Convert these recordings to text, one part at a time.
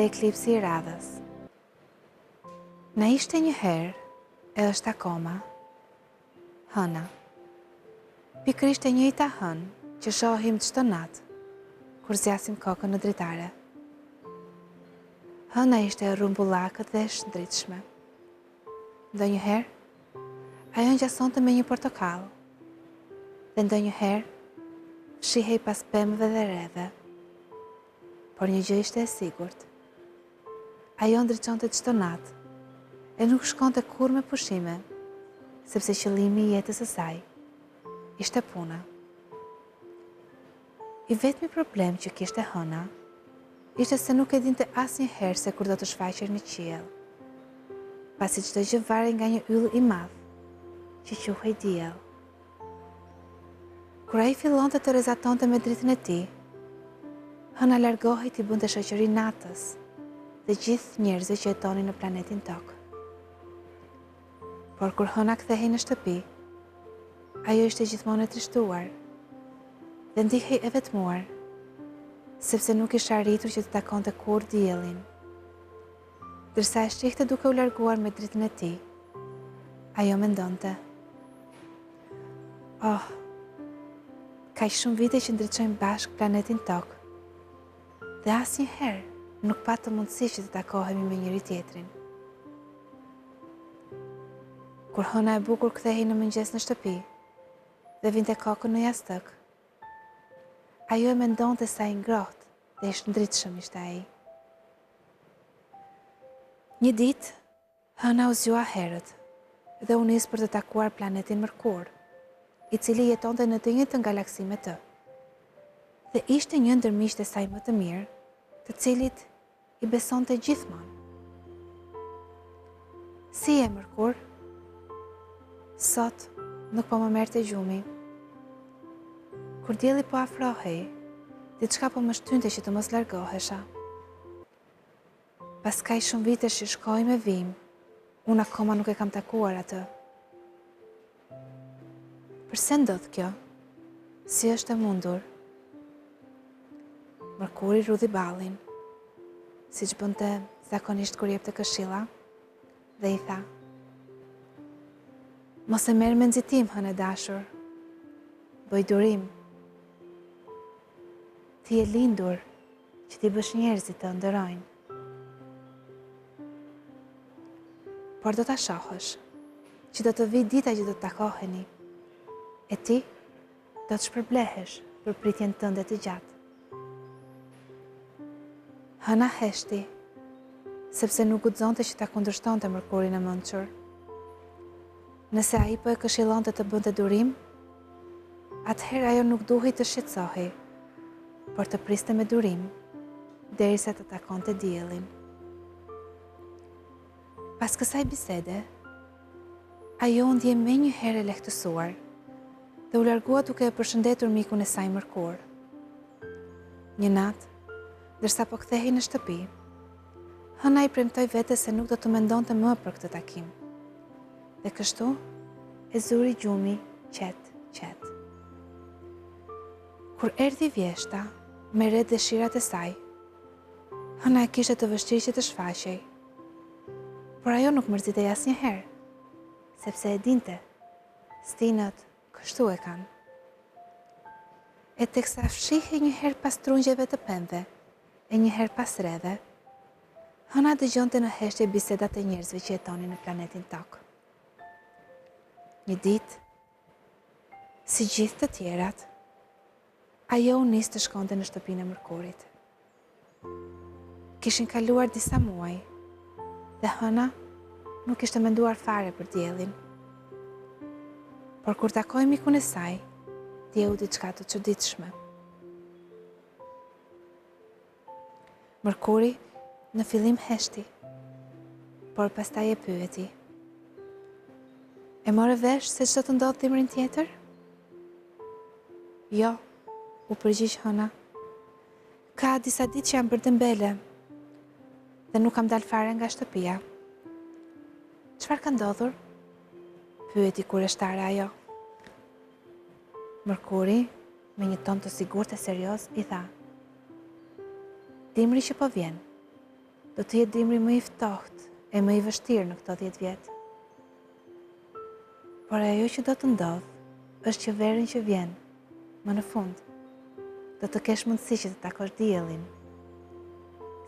eklipsi I radhës. Na ishte një herë, e është akoma, hëna. Pikërisht e njëjta hënë që shohim çdo natë, kur zjasim kokën në dritare. Hëna ishte e rrumbullakët dhe e shndritshme. Ndonjëherë, ajo ngjasonte me një portokall, dhe ndonjëherë fshihej pas pemëve dhe rreve. Por një gjë ishte e sigurt. Ajo ndriçonte çdo natë, e nuk shkonte kurrë me pushime, sepse qëllimi I jetës së saj ishte puna. I vetmi problem që kishte hëna ishte se nuk e dinte asnjëherë se kur do të shfaqej në qiell, pasi çdo gjë varej nga një yll I madh që quhej diell. Kur ai fillonte të rrezatonte me dritën e tij, hëna largohej t'i bënte shoqëri natës dhe gjithë njerëzve që jetonin në planetin Tokë. Por kur hëna kthehej në shtëpi, ajo ishte gjithmonë e trishtuar dhe ndihej e vetmuar, sepse nuk ishte arritur që të takonte kurrë diellin. Ndërsa e shihte duke u larguar me dritën e tij, ajo mendonte: "Oh, kaq shumë vite që ndriçojmë bashkë planetin Tokë, dhe asnjëherë nuk patë mundësi që të takohemi me njëri tjetrin." Kur hëna e bukur kthehej në mëngjes në shtëpi dhe vinte kokën në jastëk, ajo e mendonte sa I ngrohtë dhe I shndritshëm ishte ai. Një ditë, hëna u zgjua herët dhe u nis për të takuar planetin Mërkur, I cili jetonte në të njëjtën galaksi me të. Dhe ishte një ndër miqtë e saj më të mirë, të cilit I besonte gjithmonë. "Si je, Mërkur?" "Sot nuk po më merrte gjumi." Kur dielli po afrohej, diçka po më shtynte që të mos largohesha. "Pas kaq shumë vitesh që shkojmë e vijmë, unë akoma nuk e kam takuar atë." "Përse ndodh kjo? Si është e mundur?" Mërkuri rudhi ballin, siç bënte zakonisht kur jepte këshilla, dhe I tha: "Mos e merr me nxitim, hënë e dashur. Bëj durim. Ti je lindur që t'i bësh njerëzit të ëndërrojnë. Por do ta shohësh që do të vijë dita që do të takoheni, e ti do të shpërblehesh për pritjen tënde të gjatë." Hëna heshti, sepse nuk guxonte që ta kundërshtonte Mërkurin e mençur. Nëse ai po e këshillonte të bënte durim, atëherë ajo nuk duhej të shqetësohej, por të priste me durim derisa të takonte diellin. Pas kësaj bisede, ajo u ndje menjëherë e lehtësuar dhe u largua duke e përshëndetur mikun e saj Mërkur. Një natë, ndërsa po kthehej në shtëpi, hëna I premtoi vetes se nuk do të mendonte më për këtë takim. Dhe kështu e zuri gjumi qet. Kur erdhi vjeshta, me re dëshirat e saj, hëna e kishte të vështirë që të shfaqej, por ajo nuk mërzitej asnjëherë, sepse e dinte, stinët kështu e kanë. E teksa fshihej një herë pas trungjeve të pemëve, e një herë pas rreve, hëna dëgjonte në heshtje bisedat e njerëzve që jetonin në planetin Tokë. Një ditë, si gjithë të tjerat, ajo u nis të shkonte në shtëpinë e Mërkurit. Kishin kaluar disa muaj dhe hëna nuk ishte menduar fare për diellin. Por kur takoi mikun e saj, dieu diçka të çuditshme. Mërkuri në fillim heshti, por pastaj e pyeti: "E morë vesh se ç'do të ndodhë dimrin tjetër?" "Jo," u përgjigj hëna. "Ka disa ditë që jam bërë dembele dhe nuk kam dalë fare nga shtëpia." "Çfarë ka ndodhur?" pyeti kurioztare ajo. Mërkuri, me një ton të sigurt e serioz, I tha: "Dimri që po vjen do të jetë dimri më i ftohtë e më i vështirë në këto 10 vjetë. Por ajo që do të ndodhë është që verën që vjen, më në fund, do të kesh mundësi që të takosh diellin,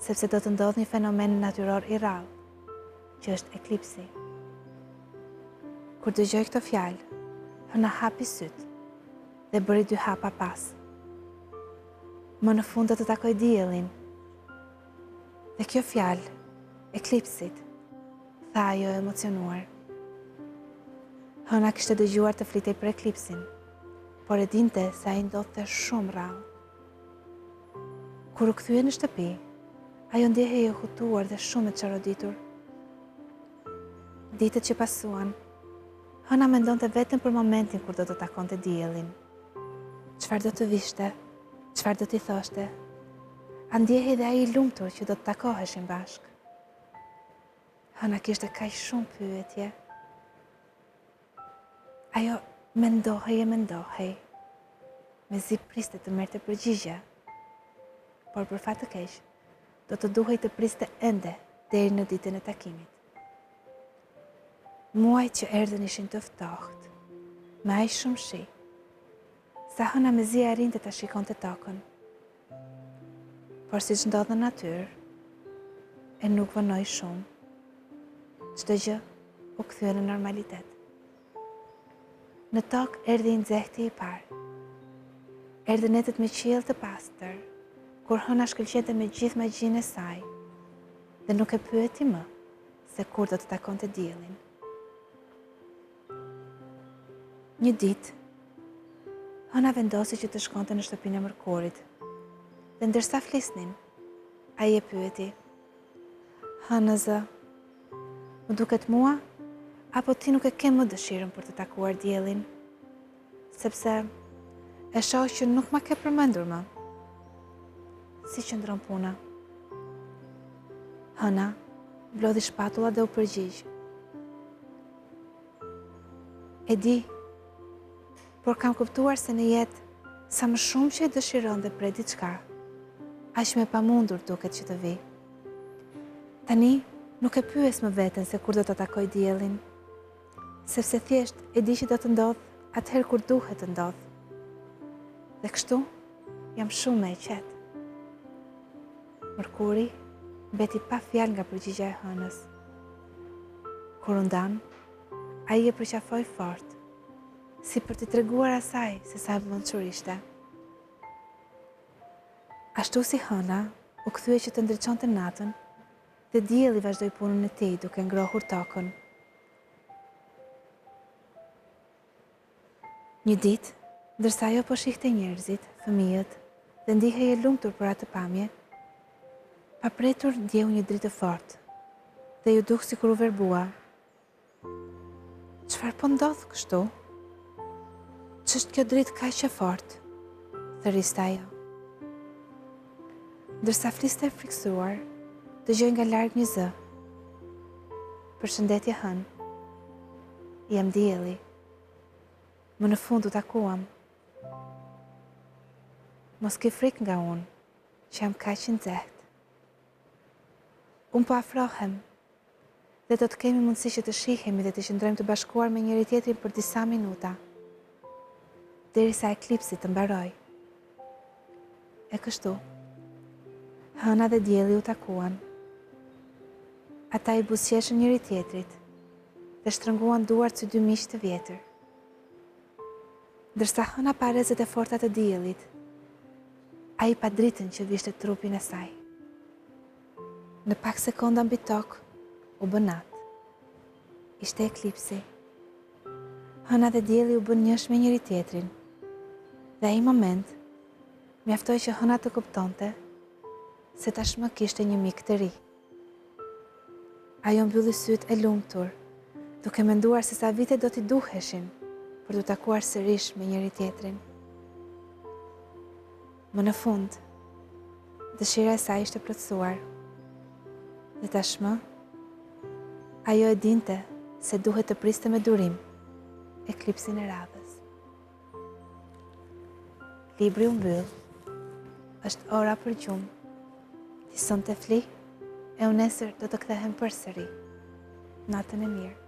sepse do të ndodhë një fenomen natyror i rrallë, që është eklipsi. Kur dëgjoj këto fjalë, Hëna hapi sytë dhe bëri 2 hapa pas. Më në fund do të takoj diellin. Dhe kjo fjalë, eklipsit, tha ajo emocionuar. Hëna kishte dëgjuar të flitej për eklipsin, por e dinte se ai ndodhte shumë rrallë. Kur u kthye në shtëpi, ajo ndjehej e hutuar dhe shumë e çaroditur. Ditët që pasuan, Hëna mendonte vetëm për momentin kur do të takonte diellin. Çfarë do të vishte, çfarë do t'i thoshte. A ndjehej dhe ai i lumtur që do të takoheshin bashkë. Hëna kishte kaq shumë pyetje. Ajo mendohej, mezi priste të merrte përgjigje. Por për fat të keq, do të duhej të priste ende deri në ditën e takimit. Muajt që erdhën ishin të ftohtë, me aq shumë shi, sa Hëna mezi arrinte ta shikonte tokën. Por siç ndodh në natyrë, e nuk vonoi shumë. Çdo gjë u kthye në normalitet. Në tokë erdhi i nxehti i parë. Erdhën netët me qiell të pastër, kur Hëna shkëlqente me gjithë magjinë e saj, dhe nuk e pyeti më se kur do të takonte diellin. Një ditë, Hëna vendosi që të shkonte në shtëpinë e mërkurit, dhe ndërsa flisnin, ai e pyeti: "Hëna zë, më duket mua, apo ti nuk e ke më dëshirën për të takuar diellin, sepse e shoh që nuk ma ke përmendur më. Si qëndron puna?" Hëna blodhi shpatulla dhe u përgjigj: "E di, por kam kuptuar se në jetë, sa më shumë që e dëshiron dhe prej diçka, aq më e pamundur duket që të vi. Tani nuk e pyes më veten se kur do të takoj diellin, sepse thjesht e di që do të ndodh atëherë kur duhet të ndodh. Dhe kështu jam shumë më e qetë." Mërkuri mbeti pa fjalë nga përgjigja e Hënës. Kur u ndan, ai e përqafoi fort, si për t'i treguar asaj se sa e vëmendshur ishte. Ashtu si Hëna u kthye që të ndriçonte natën, dhe dielli vazhdoi punën e tij duke ngrohur tokën. Një ditë, ndërsa ajo po shihte njerëzit, fëmijët, dhe ndihej e lumtur për atë pamje, pa pretur ndjeu një dritë fortë, dhe ju duk sikur u verbua. "Çfarë po ndodh kështu? Ç'është kjo dritë kaq e fortë?" thëriste ajo. Ndërsa fliste friksuar, dëgjoi nga larg një zë: "Përshëndetje Hën. Jam dielli. Më në fund u takuam. Mos ke frikë nga unë, që jam kaq i nxehtë. Unë po afrohem, dhe do të kemi mundësi që të shihemi dhe të qëndrojmë të bashkuar me njëri tjetrin për disa minuta, derisa eklipsi të mbaroj." E kështu, Hëna dhe dielli u takuan. Ata i buzëqeshën njëri tjetrit dhe shtrënguan duart si 2 miq të vjetër. Ndërsa Hëna pa rrezet e forta të diellit, ai pa dritën që vishte trupin e saj. Në pak sekonda mbi tokë u bë natë. Ishte eklipsi. Hëna dhe dielli u bën njësh me njëri tjetrin, dhe ai moment mjaftoi që Hëna të kuptonte se tashmë kishte një mik të ri. Ajo mbylli sytë e lumtur, duke menduar se sa vite do t'i duheshin për t'u takuar sërish me njëri tjetrin. Më në fund, dëshira e saj ishte plotësuar, dhe tashmë ajo e dinte se duhet të priste me durim eklipsin e radhës. Libri u mbyll. Është ora për gjumë. Ti sonte fli? E unë nesër do të kthehem përsëri. Natën e mirë.